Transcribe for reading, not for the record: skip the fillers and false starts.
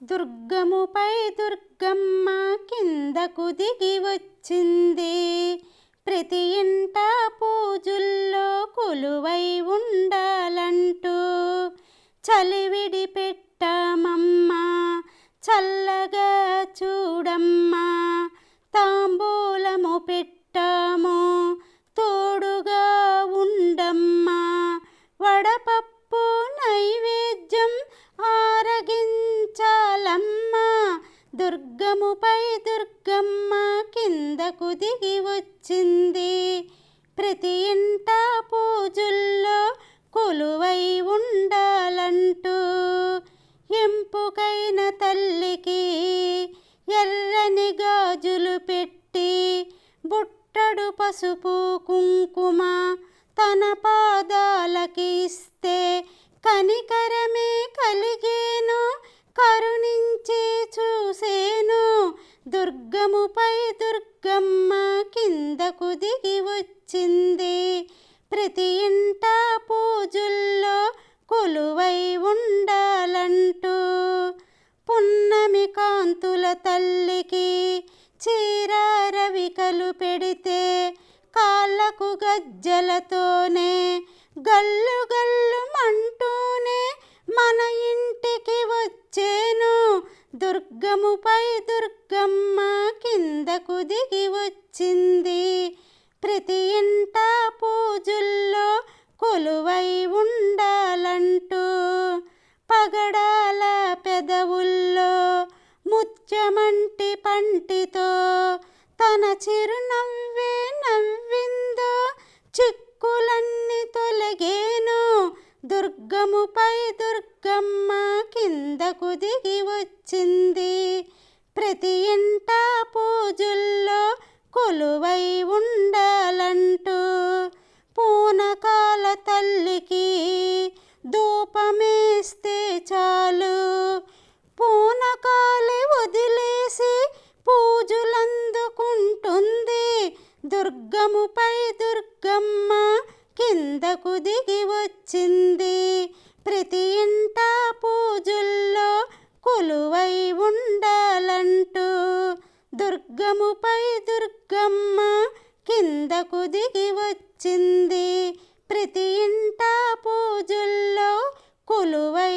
దుర్గముపై దుర్గమ్మ కిందకు దిగి వచ్చింది. ప్రతి ఇంట పూజల్లో కొలువై ఉండాలంటూ చలివిడి పెట్టామమ్మా, చల్లగా చూడమ్మా. తాంబూలము పెట్టాము, తోడుగా ఉండమ్మా. వడపప్పు నైవేద్యం ఆరగించాలమ్మా. దుర్గముపై దుర్గమ్మ కిందకు దిగి వచ్చింది. ప్రతి ఇంట పూజల్లో కొలువై ఉండాలంటూ ఎంపుకైన తల్లికి ఎర్రని గాజులు పెట్టి బుట్టడు పసుపు కుంకుమ తన పాదాలకి ఇస్తే కనికరమే కలిగేను, కరుణించి చూసేను. దుర్గముపై దుర్గమ్మ కిందకు దిగి వచ్చింది. ప్రతి ఇంట పూజల్లో కొలువై ఉండాలంటూ పున్నమి కాంతుల తల్లికి చీర రవికలు పెడితే కాళ్ళకు గజ్జలతోనే గల్లు గల్లు మంటూనే మన ఇంటికి వచ్చేను. దుర్గముపై దుర్గమ్మ కిందకు దిగి వచ్చింది. ప్రతి ఇంట పూజల్లో కొలువై ఉండాలంటూ పగడాల పెదవుల్లో ముత్యమంటి పంటితో తన చిరునవ్వే నవ్విందో చిక్కులన్నీ తొలగేను. దుర్గముపై దుర్గమ్మ కిందకు దిగి వచ్చింది. ప్రతి ఇంట పూజల్లో కొలువై ఉండాలంటూ పూనకాల తల్లికి ధూపమేస్తే చాలు, పూనకాలి వదిలేసి పూజలందుకుంటుంది. దుర్గముపై దుర్గమ్మ కిందకు దిగి వచ్చింది. ప్రతి ఇంట పూజల్లో కొలువై ఉండాలంటూ దుర్గముపై దుర్గమ్మ కిందకు దిగి వచ్చింది. ప్రతి ఇంట పూజల్లో కొలువై